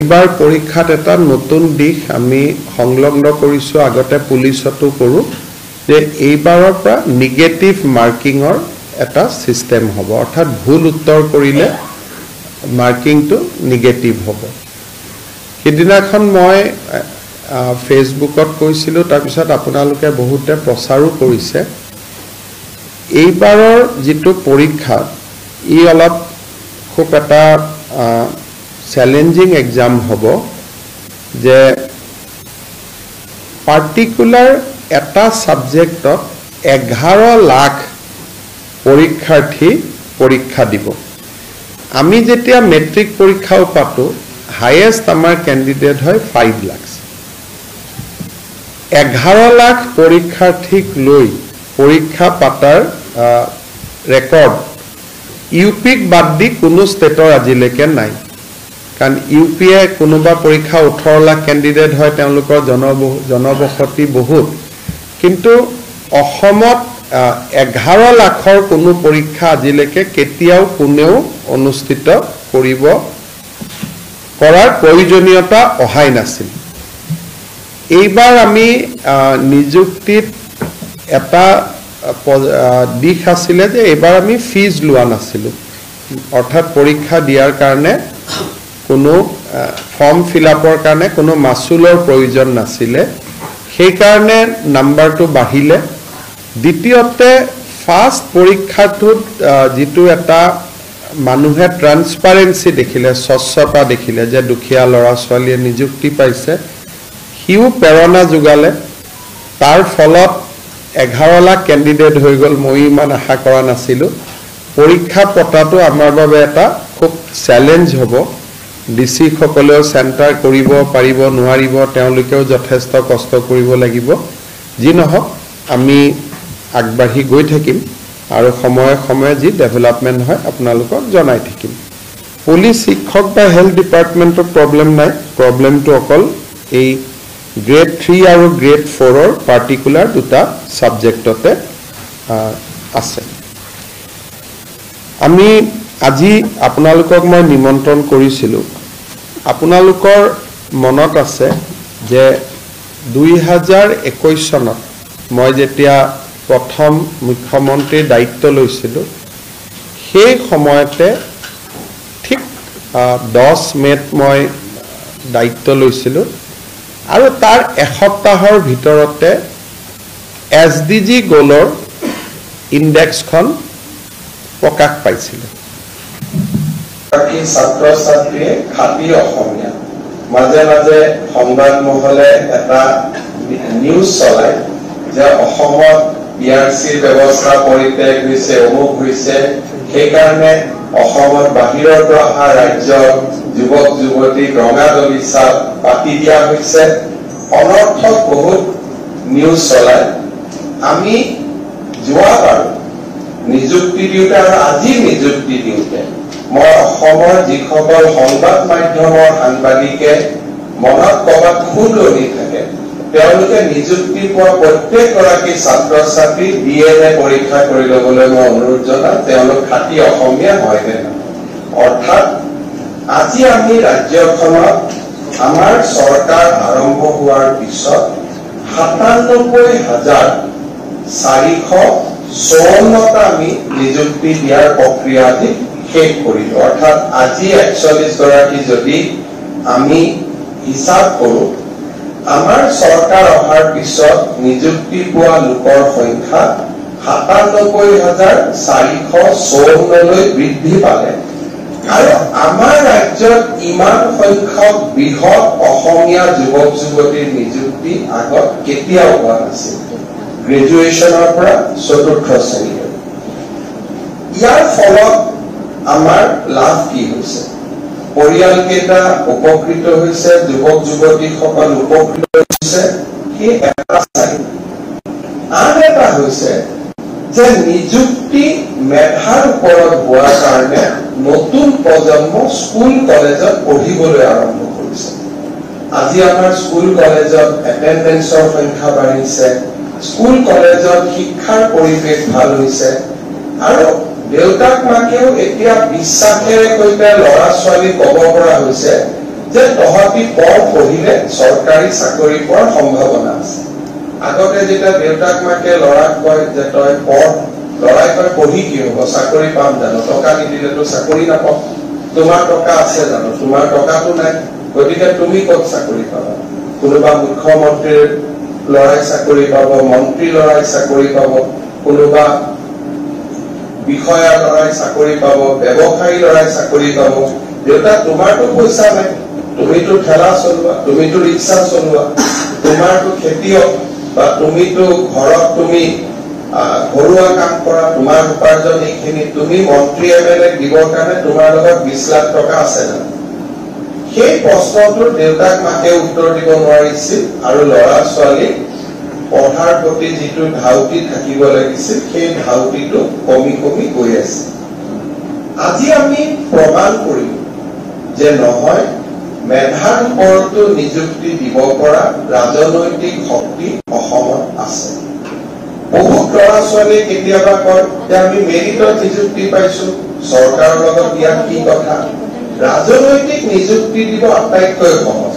এইবাৰ পৰীক্ষাত এটা নতুন দিশ আমি সংলগ্ন কৰিছো আগতে পুলিচতো কৰো যে এইবাৰৰ পৰা নেগেটিভ মাৰ্কিংৰ এটা সিস্টেম হ'ব অৰ্থাৎ ভুল উত্তৰ কৰিলে মাৰ্কিংটো নেগেটিভ হ'ব কিদিনাখন মই ফেসবুকত কৈছিলো তাৰ পিছত আপোনালোকে বহুতে প্ৰচাৰো কৰিছে এইবাৰৰ যেটো পৰীক্ষা ই অলপ খুব এটা challenging exam hobo je particular eta subject of 11 lakh porikharthi porikha dibo ami jetia metric porikha pato highest amar candidate hoy 5 lakhs 11 lakh porikharthik loi porikha patar record UP baddi kuno state or ajileke nai kan UPI konoba porikha 18 lakh candidate hoy teolokor জনবসতি বহুত কিন্তু অসমত 11 লাখৰ কোনো পৰীক্ষা আজিলৈকে কেতিয়াও কোনেও অনুষ্ঠিত কৰাৰ প্ৰয়োজনীয়তা অহাই নাছিল এইবাৰ আমি নিযুক্তিত এটা দিশ আছিল যে এবাৰ আমি ফিজ লোৱা নাছিল অৰ্থাৎ পৰীক্ষা দিয়াৰ কাৰণে কোনো ফৰ্ম ফিল আপৰ কাৰণে কোনো মাসুলৰ প্ৰয়োজন নাছিলে সেই কাৰণে নাম্বাৰটো বাঢ়িলে দ্বিতীয়তে ফাৰ্স্ট পৰীক্ষাটোত যেটো এটা মানুহে ট্ৰান্সপাৰেন্সি দেখিলে স্বচ্ছতা দেখিলে যে দুখিয়া লৰা ছোৱালীয়ে নিযুক্তি পাইছে হিউ প্ৰেৰণা যোগালে তাৰ ফলত 11 লাখ ক্যান্ডিডেট হৈ গল মই ইমান আশা কৰা নাছিলো পৰীক্ষা পতাটো আমাৰ বাবে এটা খুব চ্যালেঞ্জ হ'ব ডিসি সকলেও সেন্টাৰ কৰিব পাৰিব নোৱাৰিব তেওঁলোকেও যথেষ্ট কষ্ট কৰিব লাগিব যি নহক আমি আগবাঢ়ি গৈ থাকিম আৰু সময়ে সময়ে যি ডেভেলপমেন্ট হয় আপোনালোকক জনাই থাকিম পুলিচ শিক্ষক বা হেলথ ডিপাৰ্টমেন্টৰ প্ৰবলেম নাই প্ৰবলেমটো অকল এই গ্ৰেড 3 আৰু গ্ৰেড 4 ৰ পাৰ্টিকুলাৰ দুটা সাবজেক্টতে আছে আমি আজি আপোনালোকক মই নিমন্ত্ৰণ কৰিছিলো আপোনালোকৰ মনত আছে যে 2021 চনত মই যেতিয়া প্ৰথম মুখ্যমন্ত্ৰীৰ দায়িত্ব লৈছিলো সেই সময়তে ঠিক 10 মেত মই দায়িত্ব লৈছিলো আৰু তাৰ এসপ্তাহৰ ভিতৰতে এসডিজি গোলৰ ইনডেক্সখন প্ৰকাশ পাইছিল ছাত্ৰ ছাত্ৰীয়ে খাতি অসমীয়া মাজে মাজে সংবাদ মহলে এটা নিউজ চলাই যে অসমত বিআৰসি ব্যৱস্থা পৰিত্যাগ হৈছে অমুক হৈছে সেই কাৰণে অসমত বাহিৰৰ পৰা অহা ৰাজ্যৰ যুৱক যুৱতীক ৰঙা দলিচা পাতি দিয়া হৈছে অনৰ্থক বহুত নিউজ চলাই আমি যোৱাবাৰ নিযুক্তি দিওঁতে আৰু আজি নিযুক্তি দিওঁতে মই অসমৰ যিসকল সংবাদ মাধ্যমৰ সাংবাদিকে মনত কবাত খুদনি থাকে তেওঁলোকে নিযুক্তি পোৱা প্ৰত্যেকগৰাকী ছাত্ৰ ছাত্ৰী ডিএনএ পৰীক্ষা কৰি ল'বলৈ মই অনুৰোধ জনাম তেওঁলোক খাতি অসমীয়া হয় নে অৰ্থাৎ আজি আমি ৰাজ্যখনত আমাৰ চৰকাৰ আৰম্ভ হোৱাৰ পিছত ৯৭,৪৫৪টা আমি নিযুক্তি দিয়াৰ প্ৰক্ৰিয়াটি শেষ কৰিলো অৰ্থাৎ আজি ৪১ গৰাকী যদি আমি হিসাব কৰো আমাৰ চৰকাৰ অহাৰ পিছত নিযুক্তি পোৱা লোকৰ সংখ্যা ৯৭,৪৫৪ লৈ বৃদ্ধি পালে আৰু আমাৰ ৰাজ্যত ইমান সংখ্যক বৃহৎ অসমীয়া যুৱক যুৱতীৰ নিযুক্তি আগত কেতিয়াও হোৱা নাছিল গ্ৰেজুৱেচনৰ পৰা চতুৰ্থ শ্ৰেণীলৈ ইয়াৰ ফলত আমাৰ লাভ কি হৈছে পৰিয়াল কেইটা উপকৃত হৈছে যুৱক যুৱতীসকল উপকৃত হৈছে কি এটা চাই আন এটা হৈছে যে নিযুক্তি মেধাৰ ওপৰত হোৱাৰ কাৰণে নতুন প্ৰজন্ম স্কুল কলেজত পঢ়িবলৈ আৰম্ভ কৰিছে আজি আমাৰ স্কুল কলেজত এটেন্ডেন্সৰ সংখ্যা বাঢ়িছে স্কুল কলেজত শিক্ষাৰ পৰিৱেশ ভাল হৈছে আৰু দেউতাক মাকেও এতিয়া বিশ্বাসেৰে কৈতে ল'ৰা ছোৱালী ক'ব পৰা হৈছে যে তহঁত তথাপি পঢ়িলে চৰকাৰী চাকৰি পোৱাৰ সম্ভাৱনা আছে। আগতে যেতিয়া দেউতাক মাকে ল'ৰাক কয় যে তই পঢ়, ল'ৰাই কয় পঢ়ি কি হ'ব, চাকৰি পাম জানো, টকা নিদিলেতো চাকৰি নাপাম, তোমাৰ টকা আছে জানো, তোমাৰ টকাটো নাই, গতিকে তুমি ক'ত চাকৰি পাবা। কোনোবা মুখ্যমন্ত্ৰীৰ ল'ৰাই চাকৰি পাব, মন্ত্ৰী ল'ৰাই চাকৰি পাব, কোনোবা বিষয়া ল'ৰাই চাকৰি পাব, ব্যৱসায়ী ল'ৰাই চাকৰি পাব। দেউতা তোমাৰতো পইচা নাই, তুমিতো ঠেলা চলোৱা, তুমিতো ৰিক্সা চলোৱা, তোমাৰতো খেতিয়ক বা তুমিতো ঘৰত তুমি ঘৰুৱা কাম কৰা, তোমাৰ উপাৰ্জন এইখিনি, তুমি মন্ত্ৰী এমএলএ দিবৰ কাৰণে তোমাৰ লগত 20 লাখ টকা আছে জানো। সেই প্ৰশ্নটোৰ দেউতাক মাকে উত্তৰ দিব নোৱাৰিছিল আৰু ল'ৰা ছোৱালী পঢ়াৰ প্ৰতি যিটো ধাউতি থাকিব লাগিছিল সেই ধাউতিটো কমি কমি গৈ আছে। আজি আমি প্ৰমাণ কৰিম যে নহয়, মেধাৰ ওপৰতো নিযুক্তি দিব পৰা ৰাজনৈতিক শক্তি অসমত আছে। বহুত ল'ৰা ছোৱালীয়ে কেতিয়াবা কয় যে আমি মেৰিটত নিযুক্তি পাইছো, চৰকাৰৰ লগত ইয়াত কি কথা। ৰাজনৈতিক নিযুক্তি দিব আটাইতকৈ সহজ।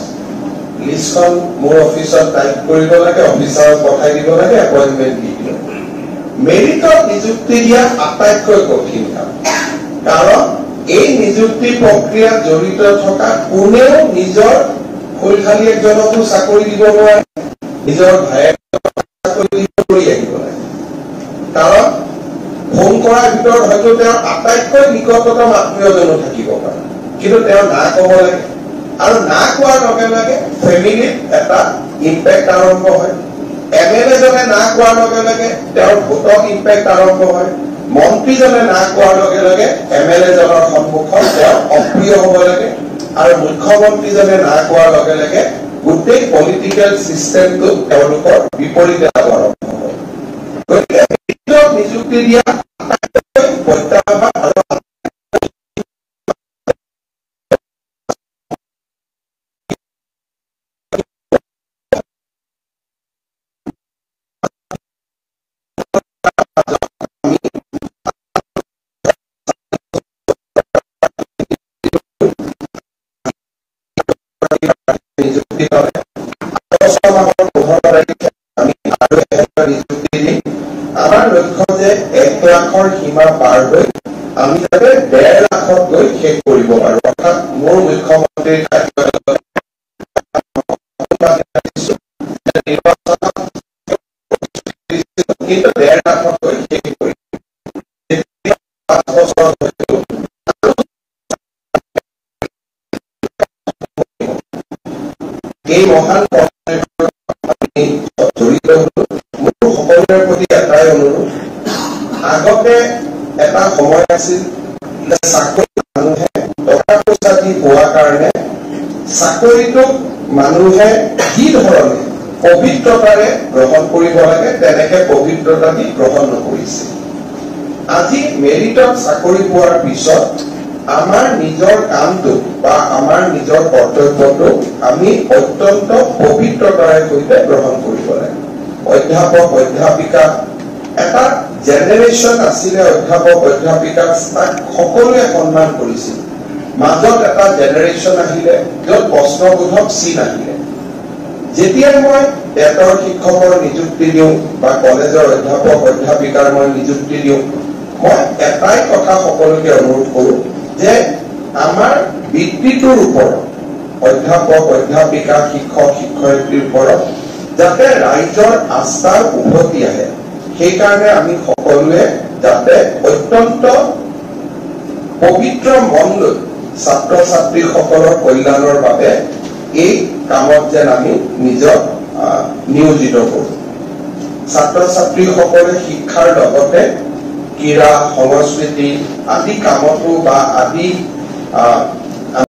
লিষ্টখন মোৰ অফিচত টাইপ কৰিব লাগে, অফিচাৰক পঠাই দিব লাগে, এপইণ্টমেণ্ট দি দিব। মেৰিটত নিযুক্তি দিয়া আটাইতকৈ কঠিন কাম, কাৰণ এই নিযুক্তি প্ৰক্ৰিয়াত জড়িত থকা কোনেও নিজৰ খোলখালী একজনকো চাকৰি দিব নোৱাৰে, নিজৰ ভায়েক চাকৰি কৰি আহিব লাগে। কাৰণ ফোন কৰাৰ ভিতৰত হয়তো তেওঁৰ আটাইতকৈ নিকটতম আত্মীয়জনো থাকিব পাৰে, কিন্তু তেওঁ না ক'ব লাগে, আৰু না কোৱাৰ লগে লগে ফেমিলিত এটা ইম্পেক্ট আৰম্ভ হয়। এমএলএ জনে না কোৱাৰ লগে লগে তেওঁৰ ভোটত ইম্পেক্ট আৰম্ভ হয়। মন্ত্ৰীজনে না কোৱাৰ লগে লগে এমএলএ জনৰ সন্মুখত তেওঁ অপ্ৰিয় হ'ব লাগে, আৰু মুখ্যমন্ত্ৰীজনে না কোৱাৰ লগে লগে গোটেই পলিটিকেল চিষ্টেমটো তেওঁলোকৰ বিপৰীতে আৰম্ভ হয়। গতিকে নিযুক্তি দিয়া প্ৰত্যাহ্বান আৰু আমাৰ লক্ষ্য যে 1 লাখৰ সীমা পাৰ হৈ আমি যাতে 1.5 লাখত গৈ শেষ কৰিব পাৰো। অৰ্থাৎ মোৰ মুখ্যমন্ত্ৰীৰ কিন্তু 1.5 লাখত গৈ শেষ কৰিব। এই মহান জড়িত মোৰ সকলোৰে প্ৰতি এটাই অনুৰোধ, আগতে এটা সময় আছিল চাকৰি মানুহে টকা পইচা দি পোৱাৰ কাৰণে চাকৰিটোক মানুহে কি ধৰণে পবিত্ৰতাৰে গ্ৰহণ কৰিব লাগে তেনেকে পবিত্ৰতা দি গ্ৰহণ নকৰিছিল। আজি মেৰিটত চাকৰি পোৱাৰ পিছত আমাৰ নিজৰ কামটো বা আমাৰ নিজৰ কৰ্তব্যটো আমি অত্যন্ত পবিত্ৰতাৰে সৈতে গ্ৰহণ কৰিব লাগে। অধ্যাপক অধ্যাপিকা এটা জেনেৰেশ্যন আছিলে, অধ্যাপক অধ্যাপিকাক তাক সকলোৱে সন্মান কৰিছিল। মাজত এটা জেনেৰেশ্যন আহিলে য'ত প্ৰশ্নবোধক চিন আহিলে। যেতিয়াই মই টেটৰ শিক্ষকৰ নিযুক্তি দিওঁ বা কলেজৰ অধ্যাপক অধ্যাপিকাৰ মই নিযুক্তি দিওঁ, মই এটাই কথা সকলোকে অনুৰোধ কৰোঁ যে আমাৰ বৃত্তিটোৰ ওপৰত, অধ্যাপক অধ্যাপিকা শিক্ষক শিক্ষয়িত্ৰীৰ ওপৰত যাতে ৰাইজৰ আস্থাৰ উভতি আহে, সেইকাৰণে আমি সকলোৱে যাতে অত্যন্ত পবিত্ৰ মন লৈ ছাত্ৰ ছাত্ৰীসকলৰ কল্যাণৰ বাবে এই কামত যেন আমি নিজক নিয়োজিত কৰোঁ। ছাত্ৰ ছাত্ৰীসকলে শিক্ষাৰ লগতে ক্ৰীড়া সংস্কৃতি আদি কামতো বা আদি